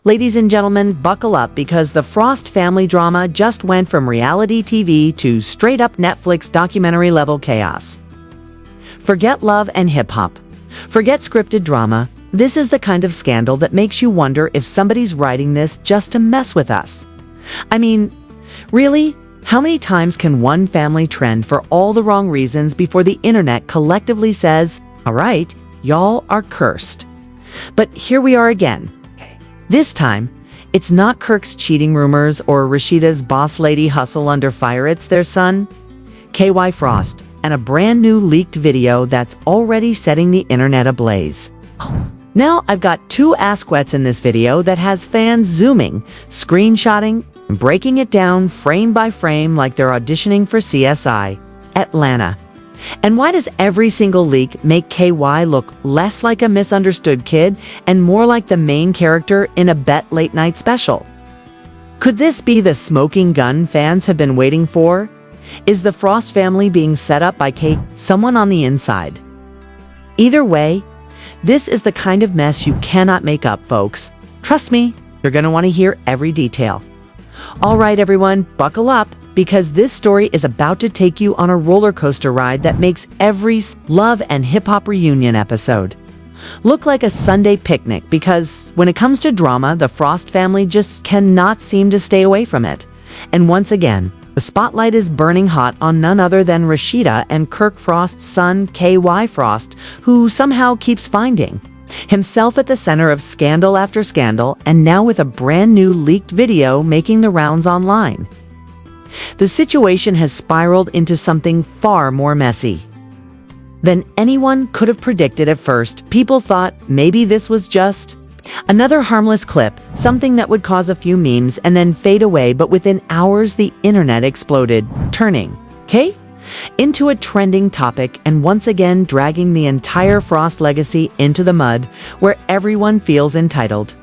Ladies and gentlemen, buckle up because the Frost family drama just went from reality TV to straight-up Netflix documentary-level chaos. Forget love and hip-hop. Forget scripted drama. This is the kind of scandal that makes you wonder if somebody's writing this just to mess with us. I mean, really? How many times can one family trend for all the wrong reasons before the internet collectively says, all right, y'all are cursed? But here we are again. This time, it's not Kirk's cheating rumors or Rasheeda's boss lady hustle under fire. It's their son, KY Frost, and a brand new leaked video that's already setting the internet ablaze. Now I've got two ass-wets in this video that has fans zooming, screenshotting, and breaking it down frame by frame like they're auditioning for CSI Atlanta. And why does every single leak make KY look less like a misunderstood kid and more like the main character in a Bet late night special? Could this be the smoking gun fans have been waiting for? Is the Frost family being set up by someone on the inside? Either way, this is the kind of mess you cannot make up, folks. Trust me, you're going to want to hear every detail. All right, everyone, buckle up, because this story is about to take you on a roller coaster ride that makes every Love and Hip Hop reunion episode look like a Sunday picnic, because when it comes to drama, the Frost family just cannot seem to stay away from it. And once again, the spotlight is burning hot on none other than Rasheeda and Kirk Frost's son, KY Frost, who somehow keeps finding himself at the center of scandal after scandal, and now with a brand new leaked video making the rounds online. The situation has spiraled into something far more messy than anyone could have predicted at first. People thought maybe this was just another harmless clip, something that would cause a few memes and then fade away, but within hours the internet exploded, turning into a trending topic and once again dragging the entire Frost legacy into the mud, where everyone feels entitled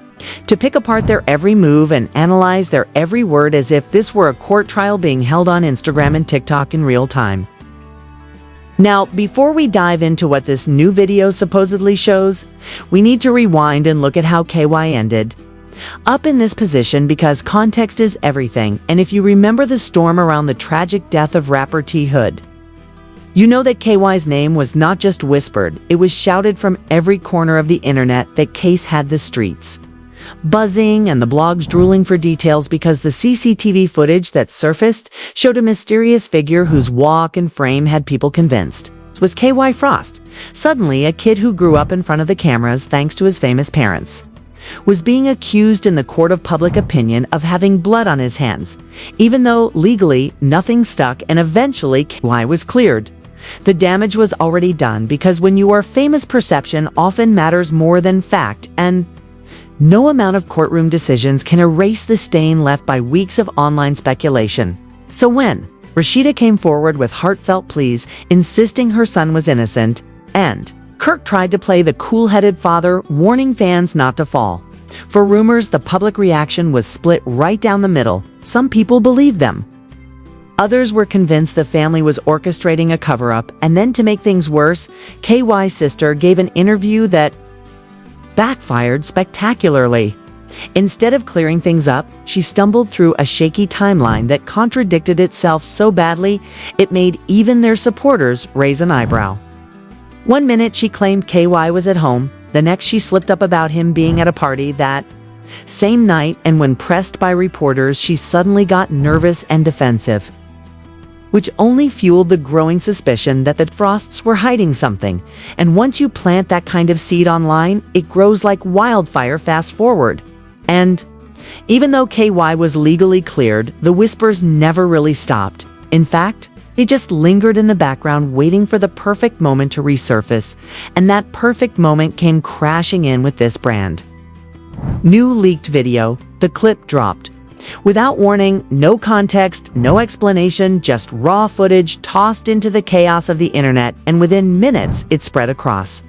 to pick apart their every move and analyze their every word as if this were a court trial being held on Instagram and TikTok in real time. Now, before we dive into what this new video supposedly shows, we need to rewind and look at how KY ended up in this position, because context is everything. And if you remember the storm around the tragic death of rapper T Hood, you know that KY's name was not just whispered, it was shouted from every corner of the internet that case had the streets buzzing and the blogs drooling for details, because the CCTV footage that surfaced showed a mysterious figure whose walk and frame had people convinced it was KY Frost. Suddenly, a kid who grew up in front of the cameras thanks to his famous parents was being accused in the court of public opinion of having blood on his hands, even though legally nothing stuck, and eventually KY was cleared. The damage was already done, because when you are famous, perception often matters more than fact, and no amount of courtroom decisions can erase the stain left by weeks of online speculation. So when Rasheeda came forward with heartfelt pleas, insisting her son was innocent, and Kirk tried to play the cool-headed father, warning fans not to fall for rumors, the public reaction was split right down the middle. Some people believed them. Others were convinced the family was orchestrating a cover-up, and then to make things worse, KY's sister gave an interview that backfired spectacularly. Instead of clearing things up, she stumbled through a shaky timeline that contradicted itself so badly it made even their supporters raise an eyebrow. One minute she claimed KY was at home, the next she slipped up about him being at a party that same night, and when pressed by reporters, she suddenly got nervous and defensive, which only fueled the growing suspicion that the Frosts were hiding something. And once you plant that kind of seed online, it grows like wildfire. Fast forward, and even though KY was legally cleared, the whispers never really stopped. In fact, they just lingered in the background, waiting for the perfect moment to resurface, and that perfect moment came crashing in with this brand new leaked video. The clip dropped without warning, no context, no explanation, just raw footage tossed into the chaos of the internet, and within minutes it spread across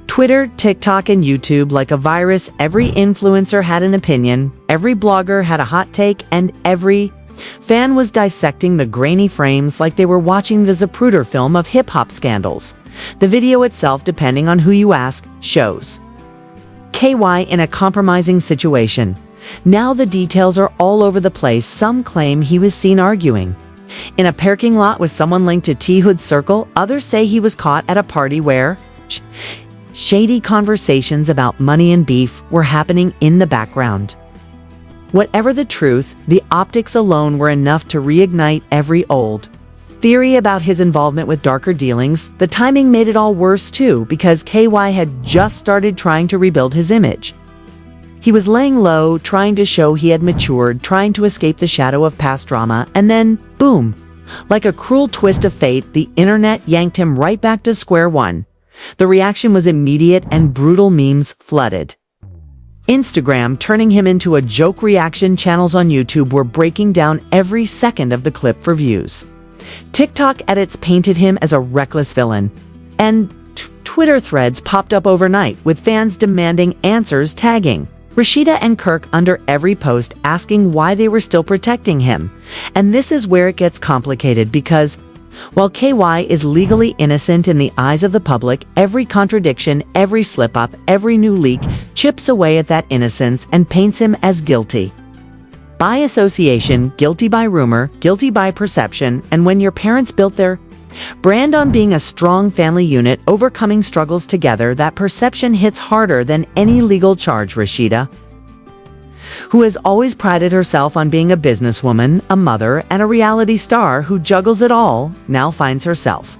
Twitter, TikTok, and YouTube like a virus. Every influencer had an opinion, every blogger had a hot take, and every fan was dissecting the grainy frames like they were watching the Zapruder film of hip-hop scandals. The video itself, depending on who you ask, shows KY in a compromising situation. Now the details are all over the place. Some claim he was seen arguing in a parking lot with someone linked to T Hood's circle. Others say he was caught at a party where shady conversations about money and beef were happening in the background. Whatever the truth, the optics alone were enough to reignite every old theory about his involvement with darker dealings. The timing made it all worse too, because KY had just started trying to rebuild his image. He was laying low, trying to show he had matured, trying to escape the shadow of past drama, and then, boom! Like a cruel twist of fate, the internet yanked him right back to square one. The reaction was immediate and brutal. Memes flooded Instagram, turning him into a joke. Reaction channels on YouTube were breaking down every second of the clip for views. TikTok edits painted him as a reckless villain. And Twitter threads popped up overnight, with fans demanding answers, tagging Rasheeda and Kirk under every post, asking why they were still protecting him. And this is where it gets complicated, because while KY is legally innocent in the eyes of the public, every contradiction, every slip-up, every new leak chips away at that innocence and paints him as guilty by association, guilty by rumor, guilty by perception. And when your parents built their brand on being a strong family unit, overcoming struggles together, that perception hits harder than any legal charge. Rasheeda, who has always prided herself on being a businesswoman, a mother, and a reality star who juggles it all, now finds herself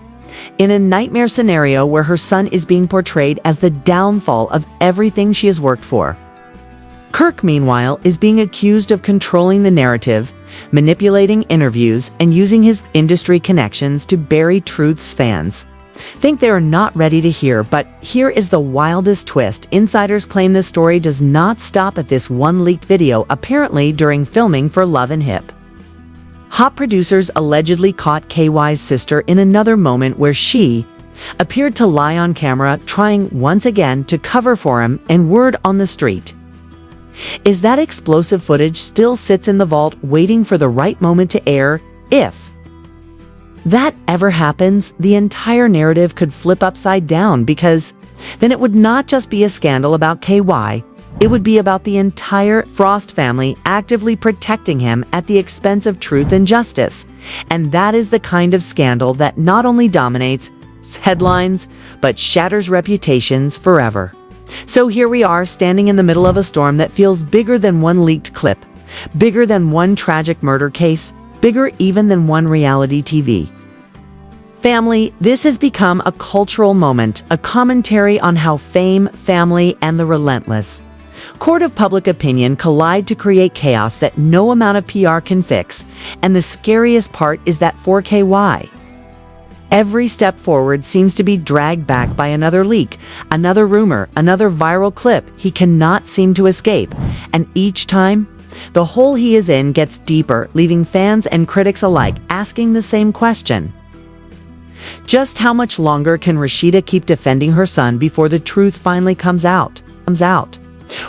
in a nightmare scenario where her son is being portrayed as the downfall of everything she has worked for. Kirk, meanwhile, is being accused of controlling the narrative, manipulating interviews, and using his industry connections to bury truths fans think they are not ready to hear. But here is the wildest twist. Insiders claim this story does not stop at this one leaked video, apparently during filming for Love and Hip Hop. Producers allegedly caught KY's sister in another moment where she appeared to lie on camera, trying once again to cover for him, and word on the street is that explosive footage still sits in the vault, waiting for the right moment to air. If that ever happens, the entire narrative could flip upside down, because then it would not just be a scandal about KY, it would be about the entire Frost family actively protecting him at the expense of truth and justice. And that is the kind of scandal that not only dominates headlines, but shatters reputations forever. So here we are, standing in the middle of a storm that feels bigger than one leaked clip, bigger than one tragic murder case, bigger even than one reality TV family. This has become a cultural moment, a commentary on how fame, family, and the relentless court of public opinion collide to create chaos that no amount of PR can fix. And the scariest part is that for KY, every step forward seems to be dragged back by another leak, another rumor, another viral clip he cannot seem to escape. And each time, the hole he is in gets deeper, leaving fans and critics alike asking the same question: just how much longer can Rasheeda keep defending her son before the truth finally comes out?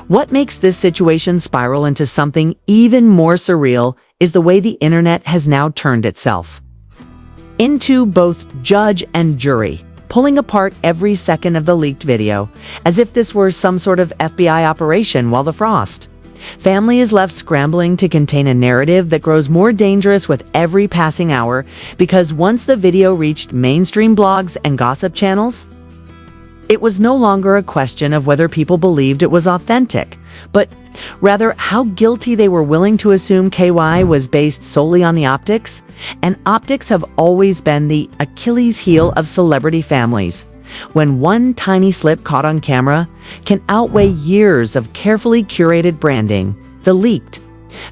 What makes this situation spiral into something even more surreal is the way the internet has now turned itself into both judge and jury, pulling apart every second of the leaked video, as if this were some sort of FBI operation, while the Frost family is left scrambling to contain a narrative that grows more dangerous with every passing hour. Because once the video reached mainstream blogs and gossip channels, it was no longer a question of whether people believed it was authentic, but rather how guilty they were willing to assume KY was, based solely on the optics. And optics have always been the Achilles heel of celebrity families, when one tiny slip caught on camera can outweigh years of carefully curated branding. The leaked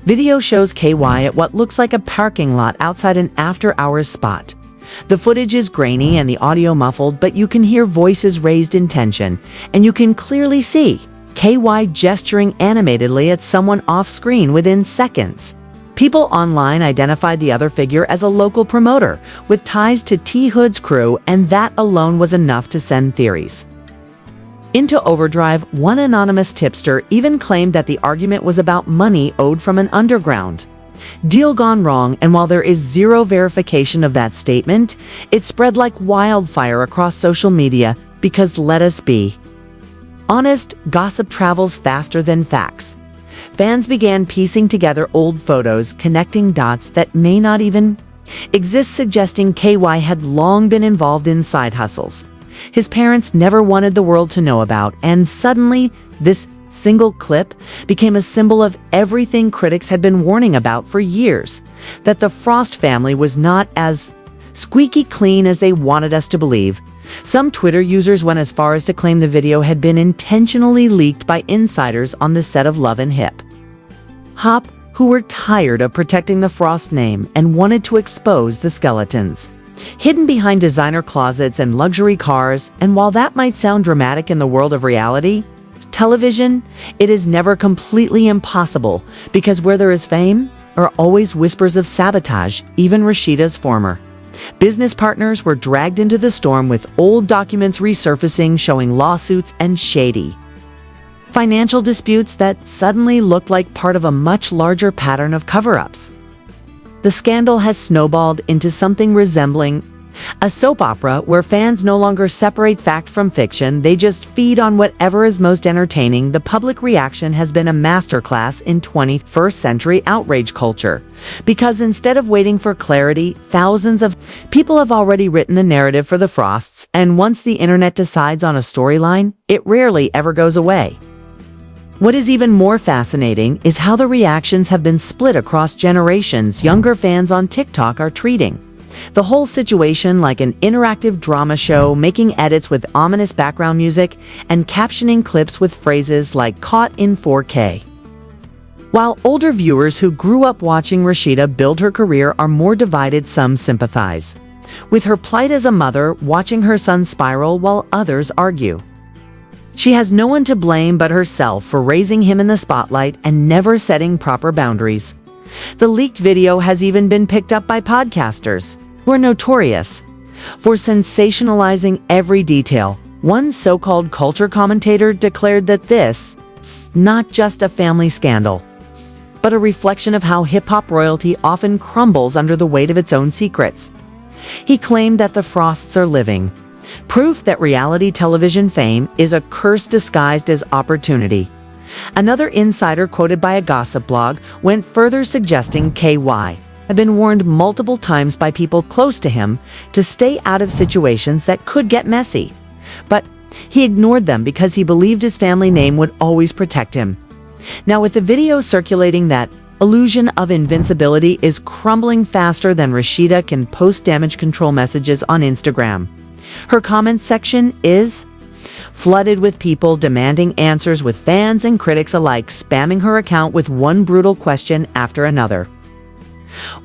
video shows KY at what looks like a parking lot outside an after-hours spot. The footage is grainy and the audio muffled, but you can hear voices raised in tension, and you can clearly see KY gesturing animatedly at someone off-screen within seconds. People online identified the other figure as a local promoter with ties to T Hood's crew, and that alone was enough to send theories into overdrive. One anonymous tipster even claimed that the argument was about money owed from an underground deal gone wrong, and while there is zero verification of that statement, it spread like wildfire across social media. Because let us be Honest gossip travels faster than facts. Fans began piecing together old photos, connecting dots that may not even exist, suggesting KY had long been involved in side hustles his parents never wanted the world to know about, and suddenly this single clip became a symbol of everything critics had been warning about for years, that the Frost family was not as squeaky clean as they wanted us to believe. Some Twitter users went as far as to claim the video had been intentionally leaked by insiders on the set of Love and Hip Hop, who were tired of protecting the Frost name and wanted to expose the skeletons hidden behind designer closets and luxury cars. And while that might sound dramatic in the world of reality television, it is never completely impossible, because where there is fame are always whispers of sabotage. Even Rasheeda's former business partners were dragged into the storm, with old documents resurfacing showing lawsuits and shady financial disputes that suddenly looked like part of a much larger pattern of cover-ups. The scandal has snowballed into something resembling a soap opera, where fans no longer separate fact from fiction. They just feed on whatever is most entertaining. The public reaction has been a masterclass in 21st century outrage culture, because instead of waiting for clarity, thousands of people have already written the narrative for the Frosts, and once the internet decides on a storyline, it rarely ever goes away. What is even more fascinating is how the reactions have been split across generations. Younger fans on TikTok are treating the whole situation like an interactive drama show, making edits with ominous background music and captioning clips with phrases like "caught in 4K." While older viewers who grew up watching Rasheeda build her career are more divided, some sympathize with her plight as a mother watching her son spiral, while others argue she has no one to blame but herself for raising him in the spotlight and never setting proper boundaries. The leaked video has even been picked up by podcasters, who are notorious for sensationalizing every detail. One so-called culture commentator declared that this is not just a family scandal, but a reflection of how hip-hop royalty often crumbles under the weight of its own secrets. He claimed that the Frosts are living proof that reality television fame is a curse disguised as opportunity. Another insider, quoted by a gossip blog, went further, suggesting KY had been warned multiple times by people close to him to stay out of situations that could get messy. But he ignored them because he believed his family name would always protect him. Now, with the video circulating, that illusion of invincibility is crumbling faster than Rasheeda can post damage control messages on Instagram. Her comments section is flooded with people demanding answers, with fans and critics alike spamming her account with one brutal question after another.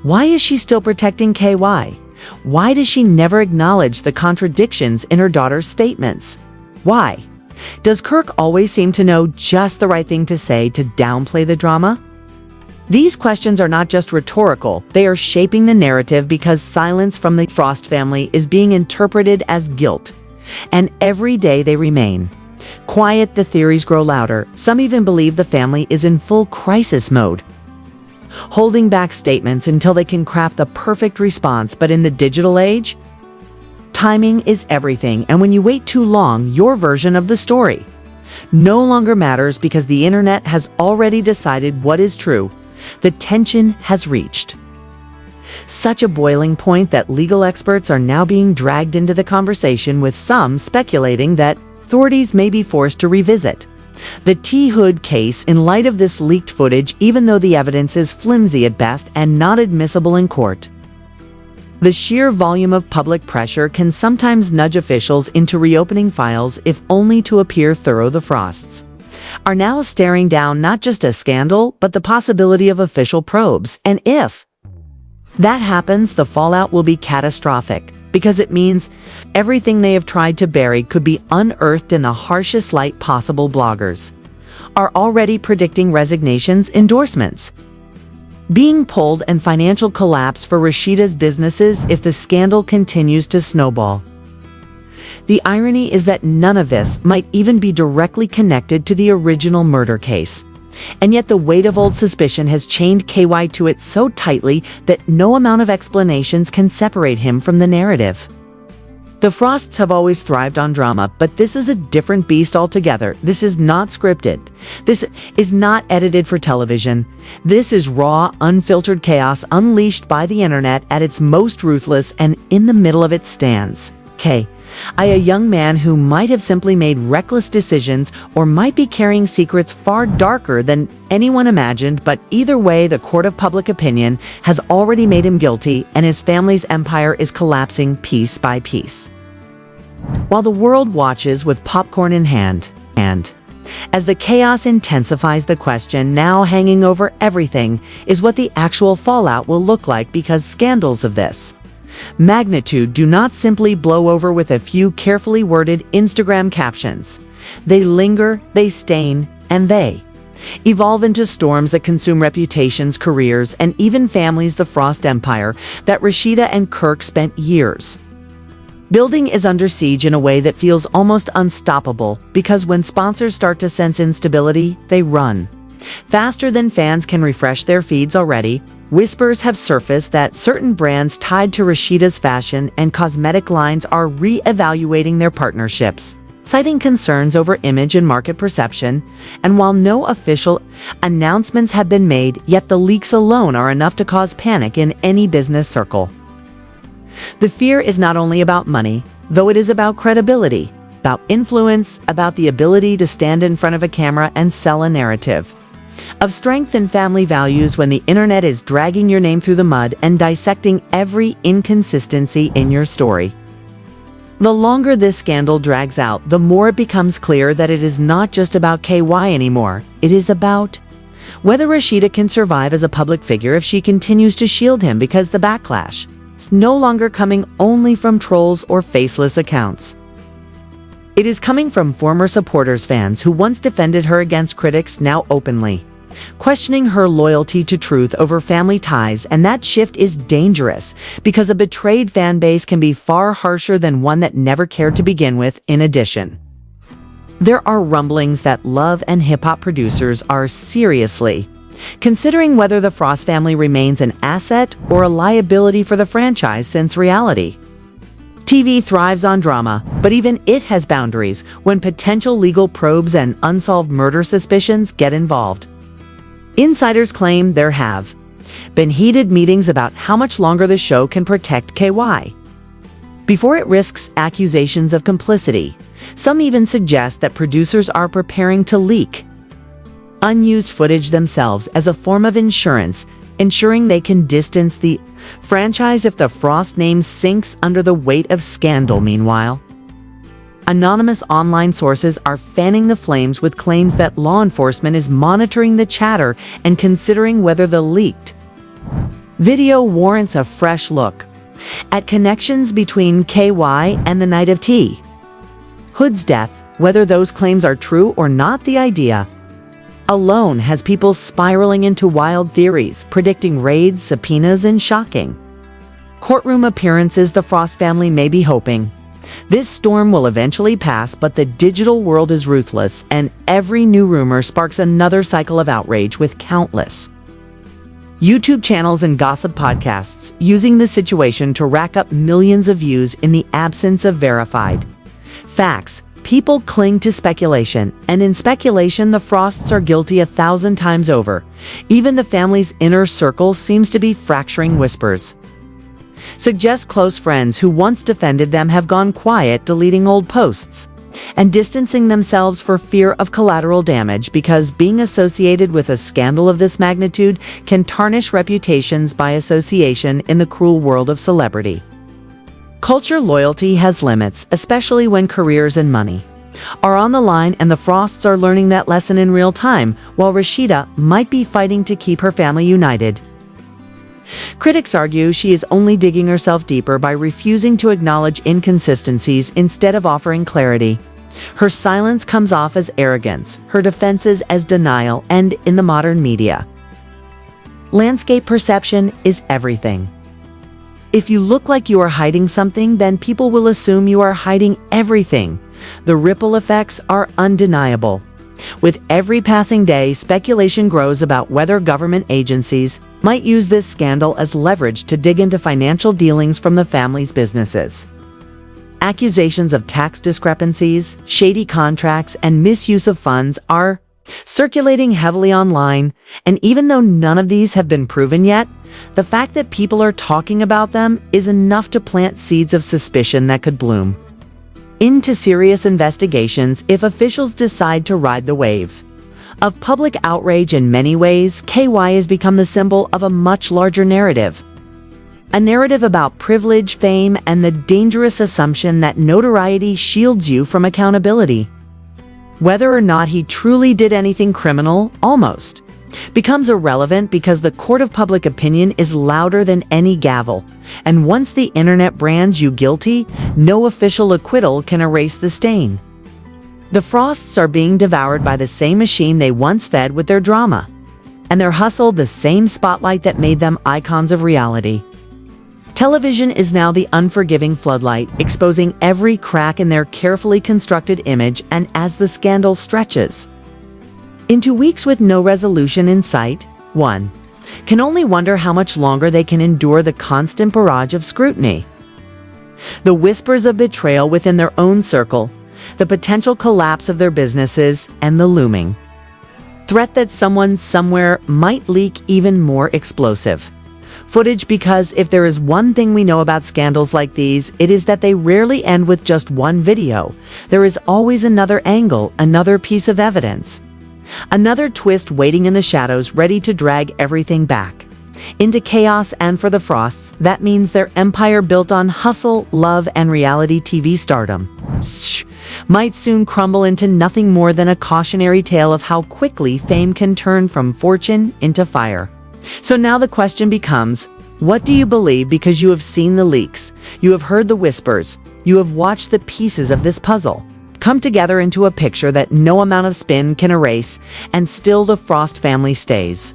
Why is she still protecting KY? Why does she never acknowledge the contradictions in her daughter's statements? Why does Kirk always seem to know just the right thing to say to downplay the drama? These questions are not just rhetorical, they are shaping the narrative, because silence from the Frost family is being interpreted as guilt. And every day they remain quiet, the theories grow louder. Some even believe the family is in full crisis mode, holding back statements until they can craft the perfect response. But in the digital age, timing is everything, and when you wait too long, your version of the story no longer matters, because the internet has already decided what is true. The tension has reached such a boiling point that legal experts are now being dragged into the conversation, with some speculating that authorities may be forced to revisit the T. Hood case in light of this leaked footage, even though the evidence is flimsy at best and not admissible in court. The sheer volume of public pressure can sometimes nudge officials into reopening files, if only to appear thorough. The Frosts are now staring down not just a scandal, but the possibility of official probes. And if that happens, the fallout will be catastrophic, because it means everything they have tried to bury could be unearthed in the harshest light possible. Bloggers are already predicting resignations, endorsements being pulled, and financial collapse for Rasheeda's businesses if the scandal continues to snowball. The irony is that none of this might even be directly connected to the original murder case. And yet the weight of old suspicion has chained KY to it so tightly that no amount of explanations can separate him from the narrative. The Frosts have always thrived on drama, but this is a different beast altogether. This is not scripted. This is not edited for television. This is raw, unfiltered chaos unleashed by the internet at its most ruthless, and in the middle of it stands K. A young man who might have simply made reckless decisions or might be carrying secrets far darker than anyone imagined, but either way, the court of public opinion has already made him guilty, and his family's empire is collapsing piece by piece. While the world watches with popcorn in hand, as the chaos intensifies, the question now hanging over everything is what the actual fallout will look like, because scandals of this magnitude do not simply blow over with a few carefully worded Instagram captions. They linger, they stain, and they evolve into storms that consume reputations, careers, and even families. The Frost empire that Rasheeda and Kirk spent years building is under siege in a way that feels almost unstoppable, because when sponsors start to sense instability, they run. Faster than fans can refresh their feeds already, whispers have surfaced that certain brands tied to Rasheeda's fashion and cosmetic lines are re-evaluating their partnerships, citing concerns over image and market perception. And while no official announcements have been made, yet the leaks alone are enough to cause panic in any business circle. The fear is not only about money, though it is about credibility, about influence, about the ability to stand in front of a camera and sell a narrative of strength and family values when the internet is dragging your name through the mud and dissecting every inconsistency in your story. The longer this scandal drags out, the more it becomes clear that it is not just about KY anymore. It is about whether Rasheeda can survive as a public figure if she continues to shield him, because the backlash is no longer coming only from trolls or faceless accounts. It is coming from former supporters, fans who once defended her against critics, now openly questioning her loyalty to truth over family ties. And that shift is dangerous, because a betrayed fan base can be far harsher than one that never cared to begin with. In addition, there are rumblings that Love and Hip Hop producers are seriously considering whether the Frost family remains an asset or a liability for the franchise, since reality TV thrives on drama, but even it has boundaries when potential legal probes and unsolved murder suspicions get involved. Insiders claim there have been heated meetings about how much longer the show can protect KY before it risks accusations of complicity. Some even suggest that producers are preparing to leak unused footage themselves as a form of insurance, ensuring they can distance the franchise if the Frost name sinks under the weight of scandal. Meanwhile, anonymous online sources are fanning the flames with claims that law enforcement is monitoring the chatter and considering whether the leaked video warrants a fresh look at connections between KY and the night of T. Hood's death. Whether those claims are true or not, the idea alone has people spiraling into wild theories, predicting raids, subpoenas, and shocking courtroom appearances. The Frost family may be hoping this storm will eventually pass, but the digital world is ruthless, and every new rumor sparks another cycle of outrage, with countless YouTube channels and gossip podcasts using the situation to rack up millions of views. In the absence of verified facts, people cling to speculation, and in speculation, the Frosts are guilty 1,000 times over. Even the family's inner circle seems to be fracturing. Whispers suggest close friends who once defended them have gone quiet, deleting old posts and distancing themselves for fear of collateral damage, because being associated with a scandal of this magnitude can tarnish reputations by association in the cruel world of celebrity culture. Loyalty has limits, especially when careers and money are on the line, and the Frosts are learning that lesson in real time, while Rasheeda might be fighting to keep her family united. Critics argue she is only digging herself deeper by refusing to acknowledge inconsistencies instead of offering clarity. Her silence comes off as arrogance, her defenses as denial, and in the modern media landscape, perception is everything. If you look like you are hiding something, then people will assume you are hiding everything. The ripple effects are undeniable. With every passing day, speculation grows about whether government agencies might use this scandal as leverage to dig into financial dealings from the family's businesses. Accusations of tax discrepancies, shady contracts, and misuse of funds are circulating heavily online, and even though none of these have been proven yet, the fact that people are talking about them is enough to plant seeds of suspicion that could bloom into serious investigations if officials decide to ride the wave. Of public outrage in many ways, KY has become the symbol of a much larger narrative. A narrative about privilege, fame, and the dangerous assumption that notoriety shields you from accountability. Whether or not he truly did anything criminal, almost, becomes irrelevant because the court of public opinion is louder than any gavel. And once the internet brands you guilty, no official acquittal can erase the stain. The Frosts are being devoured by the same machine they once fed with their drama, and their hustle the same spotlight that made them icons of reality. Television is now the unforgiving floodlight, exposing every crack in their carefully constructed image, and as the scandal stretches into weeks with no resolution in sight, one can only wonder how much longer they can endure the constant barrage of scrutiny. The whispers of betrayal within their own circle, the potential collapse of their businesses, and the looming threat that someone somewhere might leak even more explosive footage, because if there is one thing we know about scandals like these, it is that they rarely end with just one video. There is always another angle, another piece of evidence, another twist waiting in the shadows, ready to drag everything back into chaos. And for the Frosts, that means their empire built on hustle, love, and reality TV stardom might soon crumble into nothing more than a cautionary tale of how quickly fame can turn from fortune into fire. So now the question becomes, what do you believe? Because you have seen the leaks, you have heard the whispers, you have watched the pieces of this puzzle come together into a picture that no amount of spin can erase, and still the Frost family stays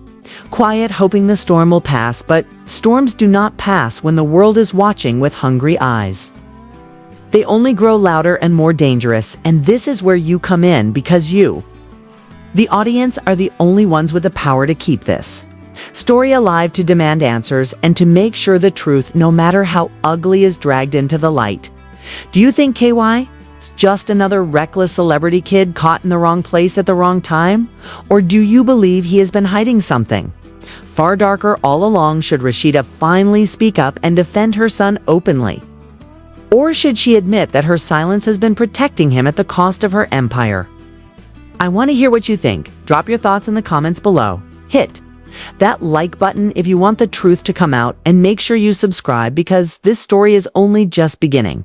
quiet, hoping the storm will pass. But storms do not pass when the world is watching with hungry eyes. They only grow louder and more dangerous, and this is where you come in, because you, the audience, are the only ones with the power to keep this story alive, to demand answers, and to make sure the truth, no matter how ugly, is dragged into the light. Do you think KY is just another reckless celebrity kid caught in the wrong place at the wrong time? Or do you believe he has been hiding something far darker all along? Should Rasheeda finally speak up and defend her son openly? Or should she admit that her silence has been protecting him at the cost of her empire? I want to hear what you think. Drop your thoughts in the comments below. Hit that like button if you want the truth to come out, and make sure you subscribe, because this story is only just beginning.